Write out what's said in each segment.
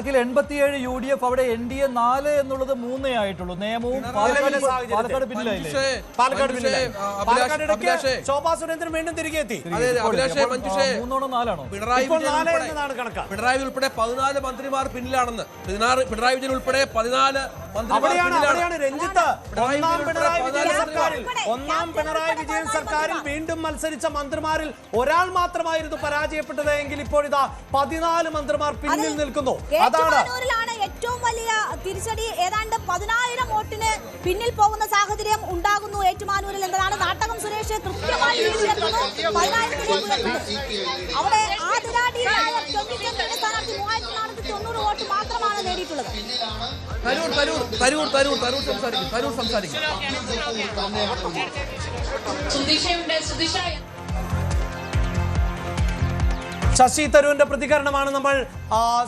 87 UDF അവിടെ NDA 4 എന്നുള്ളത് 3 ആയിട്ടുള്ളൂ. നിയമവും പാലക്കാട് പിന്നിലായില്ലേ? ശോഭാ സുരേന്ദ്രൻ വീണ്ടും തിരികെ എത്തി. 3-4 പിണറായി വിജയൻ ഉൾപ്പെടെ 14 മന്ത്രിമാർ പിന്നിലാണെന്ന്. പിണറായി വിജയൻ ഉൾപ്പെടെ 14 അവിടെയാണ് രഞ്ജിത്ത് ഒന്നാം പിണറായി വിജയൻ സർക്കാരിൽ വീണ്ടും മത്സരിച്ച മന്ത്രിമാരിൽ ഒരാൾ മാത്രമായിരുന്നു പരാജയപ്പെട്ടത് എങ്കിൽ ഇപ്പോഴിതാ 14 മന്ത്രിമാർ പിന്നിൽ നിൽക്കുന്നു. അതാണ് ഏറ്റവും വലിയ തിരിച്ചടി. ഏതാണ്ട് 10,000 വോട്ടിന് പിന്നിൽ പോകുന്ന സാഹചര്യം ഉണ്ടാകുന്നു ഏറ്റുമാനൂരിൽ എന്നതാണ്. നാട്ടകം സുരേഷ് കൃത്യമായി അവിടെ ആദിരാടിയിലായ സ്ഥാനാർത്ഥി 3,490 വോട്ട് മാത്രമാണ് നേടിയിട്ടുള്ളത്. ശശി തരൂരിന്റെ പ്രതികരണമാണ് നമ്മൾ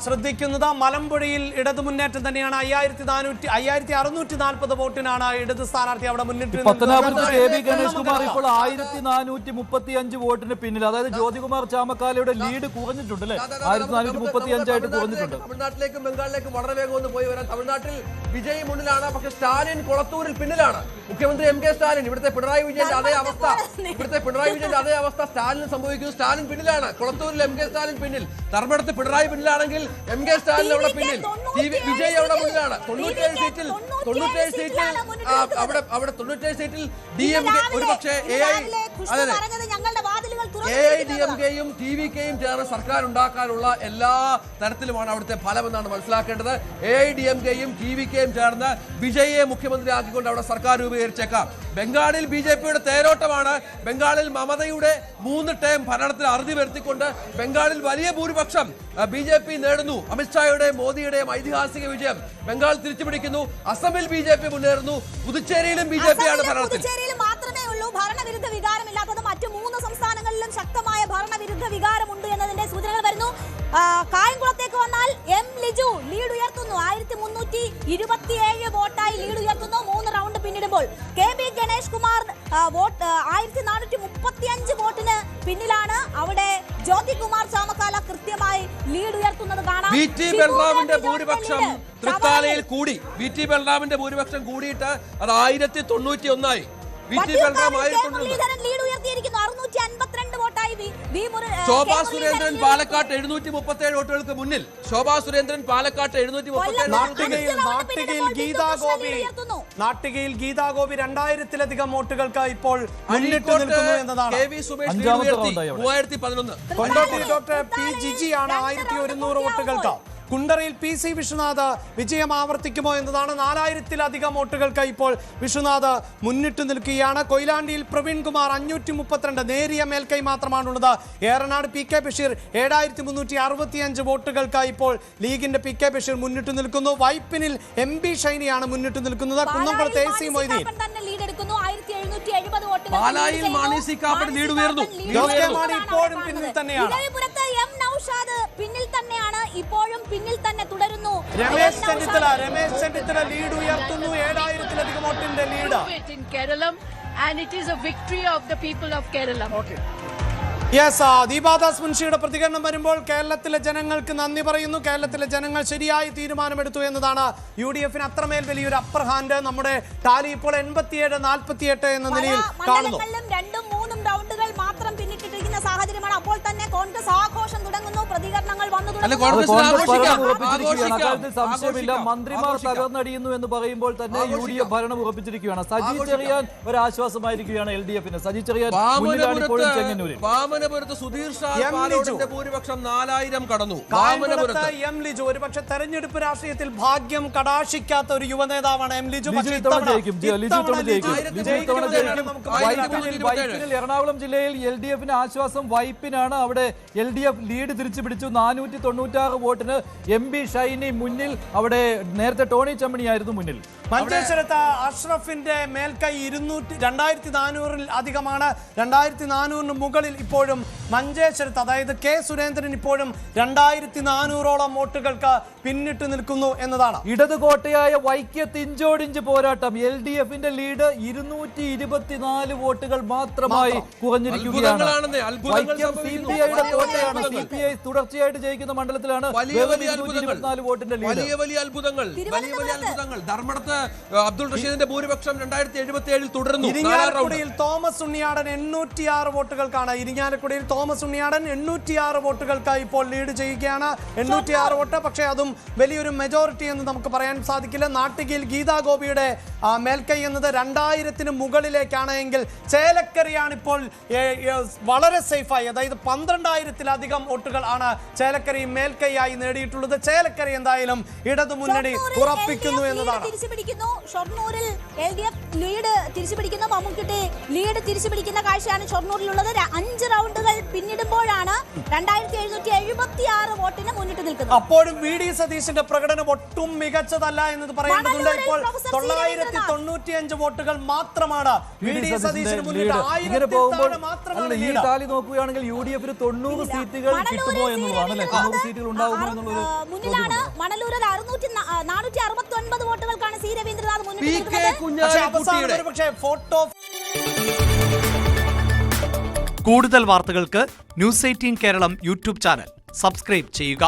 ശ്രദ്ധിക്കുന്നത്. മലമ്പുഴയിൽ ഇടതു മുന്നേറ്റം തന്നെയാണ്. 5,640 വോട്ടിനാണ് ഇടത് സ്ഥാനാർത്ഥി അവിടെ മുന്നിട്ട്. പത്തനാപുരത്ത് KB ഗണേഷ് കുമാർ ഇപ്പോൾ 1,435 വോട്ടിന് പിന്നിൽ. അതായത് ജ്യോതികുമാർ ചാമക്കാലയുടെ ലീഡ് കുറഞ്ഞിട്ടുണ്ട് അല്ലെ? 1,435 ആയിട്ട് കുറഞ്ഞിട്ടുണ്ട്. തമിഴ്നാട്ടിലേക്കും ബംഗാളിലേക്കും വളരെ വേഗം ഒന്ന് പോയി വരാൻ. തമിഴ്നാട്ടിൽ വിജയ് മുന്നിലാണ്, പക്ഷെ സ്റ്റാലിൻ കൊളത്തൂരിൽ പിന്നിലാണ്. മുഖ്യമന്ത്രി MK സ്റ്റാലിൻ. ഇവിടുത്തെ പിണറായി വിജയന്റെ അതേ അവസ്ഥ സ്റ്റാലിന് സംഭവിക്കുന്നു. സ്റ്റാലിൻ പിന്നിലാണ്. കൊളത്തൂരിൽ MK സ്റ്റാലിൻ പിന്നിൽ. ധർമ്മടത്ത് പിണറായി പിന്നിലാണെങ്കിൽ MK സ്റ്റാലിൻ അവിടെ പിന്നിൽ. വിജയ് അവിടെ മുന്നിലാണ്. 97 സീറ്റിൽ അവിടെ 97 സീറ്റിൽ DMK ഒരുപക്ഷെ AIDMKയും TVKയും ചേർന്ന് സർക്കാർ ഉണ്ടാക്കാനുള്ള എല്ലാ തരത്തിലുമാണ് അവിടുത്തെ ഫലം എന്നാണ് മനസ്സിലാക്കേണ്ടത്. AIDMKയും TVKയും ചേർന്ന് വിജയെ മുഖ്യമന്ത്രിയാക്കിക്കൊണ്ട് അവിടെ സർക്കാർ രൂപീകരിച്ചേക്കാം. ബംഗാളിൽ BJPയുടെ തേരോട്ടമാണ്. ബംഗാളിൽ മമതയുടെ 3 ടേം ഭരണത്തിൽ അറുതി വരുത്തിക്കൊണ്ട് ബംഗാളിൽ വലിയ ഭൂരിപക്ഷം BJP നേടുന്നു. അമിത്ഷായുടെയും മോദിയുടെയും ഐതിഹാസിക വിജയം. ബംഗാൾ തിരിച്ചുപിടിക്കുന്നു. അസമിൽ BJP മുന്നേറുന്നു. പുതുച്ചേരിയിലും BJP ആണ് ഭരണത്തിൽ. മാത്രമേ ഉള്ളൂ ഭരണവിരുദ്ധ വികാരമില്ലാത്തത്. മറ്റു 3 സംസ്ഥാനങ്ങളിലും ശക്തമായ ഭരണവിരുദ്ധ വികാരമുണ്ട് എന്നതിന്റെ സൂചനകൾ വരുന്നു. കായംകുളത്തേക്ക് വന്നാൽ M ലിജു ലീഡ് ഉയർത്തുന്നു. 1,327 വോട്ടായി ലീഡ് ഉയർത്തുന്നു 3 റൗണ്ട് പിന്നിടുമ്പോൾ. KB ഗണേഷ് കുമാർ 1,435 വോട്ടിന് പിന്നിലാണ്. അവിടെ ജ്യോതികുമാർ ചാമക്കാല കൃത്യമായി ലീഡ് ഉയർത്തുന്നത് കാണാം. VT ബൽറാമിന്റെ ഭൂരിപക്ഷം തൃത്താലയിൽ കൂടി. VT ബൽറാമിന്റെ ഭൂരിപക്ഷം കൂടിയിട്ട് അത് 1,091 ആയി. VT ബൽറാം 1,091 ലീഡ് ഉയർത്തിയിരിക്കുന്നു. 652 വോട്ടായി ശോഭാ സുരേന്ദ്രൻ പാലക്കാട്ട് 737 വോട്ടുകൾക്ക് മുന്നിൽ. ശോഭാ സുരേന്ദ്രൻ പാലക്കാട്ട് 737. നാട്ടികയിൽ ഗീതാ ഗോപി 2,000-ലധികം വോട്ടുകൾക്ക് ഇപ്പോൾ മുന്നിട്ട് നിൽക്കുന്നു എന്നതാണ്. KV Sumesh 3,11. Kondotty doctor P ജിജിയാണ് 1,100 വോട്ടുകൾക്ക്. കുണ്ടറയിൽ PC വിശ്വനാഥ് വിജയം ആവർത്തിക്കുമോ എന്നതാണ്. 4,000-ലധികം വോട്ടുകൾക്ക് ഇപ്പോൾ വിശ്വനാഥ് മുന്നിട്ട് നിൽക്കുകയാണ്. കൊയിലാണ്ടിയിൽ പ്രവീൺ കുമാർ 532 നേരിയ മേൽക്കൈ മാത്രമാണുള്ളത്. ഏറനാട് PK ബഷീർ 7,365 വോട്ടുകൾക്ക് ഇപ്പോൾ ലീഗിന്റെ PK ബഷീർ മുന്നിട്ട് നിൽക്കുന്നു. വൈപ്പിനിൽ MB ഷൈനിയാണ് മുന്നിട്ട് നിൽക്കുന്നത്. കുന്നംകുളത്ത് AC മൊയ്തീൻ. പാലായിൽ മാണി സി കാപ്പൻ ലീഡ് ഉയർന്നു. ഇപ്പോഴും പിന്നിൽ തന്നെയാണ്. പിന്നിൽ തന്നെയാണ് ഇപ്പോഴും പിന്നിൽ തന്നെ തുടരുന്നു. രമേശ് ചെന്നിത്തല ലീഡ് ഉയർത്തുന്നു. 7,000-ലധികം വോട്ടിന്റെ lead. And it is a victory of the people of Kerala. Deepa Das മുൻഷിയുടെ പ്രതികരണം വരുമ്പോൾ കേരളത്തിലെ ജനങ്ങൾക്ക് നന്ദി പറയുന്നു. കേരളത്തിലെ ജനങ്ങൾ ശരിയായി തീരുമാനമെടുത്തു എന്നതാണ്. UDFന് അത്രമേൽ വലിയൊരു അപ്പർ ഹാൻഡ്. നമ്മുടെ ടാലി ഇപ്പോൾ 87-48 എന്ന നിലയിൽ കാണുന്നു. 2ഉം 3ഉം റൗണ്ടുകൾ മാത്രം പിന്നിട്ടിരിക്കുന്ന സാഹചര്യമാണ്. അപ്പോൾ തന്നെ കോൺഗ്രസ് ആഘോഷം തുടങ്ങുന്നു. പ്രതികരണങ്ങൾ വന്നു സംശയമില്ല. മന്ത്രിമാർ തകർന്നടിയുന്നു എന്ന് പറയുമ്പോൾ തന്നെ UDF ഭരണം ഉറപ്പിച്ചിരിക്കുകയാണ്. സജി ചെറിയാൻ ഒരു ആശ്വാസമായിരിക്കുകയാണ് LDFന്. സജി ചെറിയാൻ ചെങ്ങന്നൂരിൽ. വാമനപുരത്ത് സുധീർ ഷായുടെ ഭൂരിപക്ഷം 4,000 കടന്നു. M ലിജു ഒരുപക്ഷെ തെരഞ്ഞെടുപ്പ് രാഷ്ട്രീയത്തിൽ ഭാഗ്യം കടാക്ഷിക്കാത്ത ഒരു യുവനേതാവാണ് M ലിജു. എറണാകുളം ജില്ലയിൽ LDFന് ആശ്വാസം വൈപ്പിനാണ്. അവിടെ LDF ലീഡ് തിരിച്ചു പിടിച്ചു. 496 വോട്ടിന് MB ഷൈനി മുന്നിൽ. അവിടെ നേരത്തെ ടോണി ചമ്മണിയായിരുന്നു മുന്നിൽ. മഞ്ചേശ്വരത്ത് അഷ്റഫിന്റെ മേൽക്കൈ 2400-ൽ അധികമാണ്. 2400 മുകളിൽ ഇപ്പോഴും മഞ്ചേശ്വരത്ത്, അതായത് കെ സുരേന്ദ്രൻ ഇപ്പോഴും 2400ഓളം വോട്ടുകൾക്ക് പിന്നിട്ട് നിൽക്കുന്നു എന്നതാണ്. ഇടതുകോട്ടയായ വൈക്കത്ത് ഇഞ്ചോടിഞ്ച് പോരാട്ടം. LDFന്റെ ലീഡ് 224 വോട്ടുകൾ മാത്രമായി കുറഞ്ഞിരിക്കുകയാണ്. വൈക്കം CPIയുടെ കോട്ടയാണ്. CPI തുടർച്ചയായിട്ട് ജയിക്കുന്ന മണ്ഡലത്തിലാണ് 224 വോട്ടിന്റെ ലീഡ്. വലിയ അത്ഭുതങ്ങൾ. ധർമ്മടത്ത് അബ്ദുൾ റഷീദിന്റെ ഭൂരിപക്ഷം 2077 തുടരുന്നു. ഇരിങ്ങാലക്കുടയിൽ തോമസ് ഉണ്ണിയാടൻ 806 വോട്ടുകൾക്കാണ്. ഇരിങ്ങാലക്കുടയിൽ തോമസ് ഉണ്ണിയാടൻ 806 വോട്ടുകൾക്ക് ഇപ്പോൾ ലീഡ് ചെയ്യുകയാണ്. 806 വോട്ട്, പക്ഷേ അതും വലിയൊരു മെജോറിറ്റി എന്ന് നമുക്ക് പറയാൻ സാധിക്കില്ല. നാട്ടികയിൽ ഗീതാ ഗോപിയുടെ മേൽക്കൈ എന്നത് 2000-ന് മുകളിലേക്കാണ് എങ്കിൽ ചേലക്കരയാണ് ഇപ്പോൾ വളരെ സേഫായി, അതായത് 12,000-ലധികം വോട്ടുകൾ ആണ് ചേലക്കരയും മേൽക്കൈയായി നേടിയിട്ടുള്ളത്. ചേലക്കര എന്തായാലും ഇടതു മുന്നണി ഉറപ്പിക്കുന്നു എന്നതാണ്. ഷൊർണൂരിൽ LDF ലീഡ് തിരിച്ചുപിടിക്കുന്നു. മമ്മൂക്കിയുടെ ലീഡ് തിരിച്ചുപിടിക്കുന്ന കാഴ്ചയാണ് ഷൊർണൂരിലുള്ളത്. 5 റൗണ്ടുകൾ പിന്നിടുമ്പോഴാണ് 2776 വോട്ടിന് മുന്നിട്ട് നിൽക്കുന്നത്. അപ്പോഴും VD സതീശന്റെ പ്രകടനം ഒട്ടും മികച്ചതല്ല എന്നത് പറയേണ്ടതുണ്ട്. ഇപ്പോൾ 995 വോട്ടുകൾ മാത്രമാണ് VD സതീശന് മുന്നിട്ട്. 1000 മാത്രമാണ് ഈ താലി നോക്കുകയാണെങ്കിൽ UDFന് 90 സീറ്റുകൾ കിട്ടുമോ എന്നുള്ളതാണ്. 90 സീറ്റുകൾ ഉണ്ടാകുമോ എന്നുള്ളത് മുന്നിലാണ്. മണലൂരിൽ 469 വോട്ടുകൾക്കാണ് സി രവീന്ദ്രനാഥ് മുന്നിട്ട് നിൽക്കുന്നത്. കൂടുതൽ വാർത്തകൾക്ക് News 18 Keralam YouTube channel subscribe ചെയ്യുക.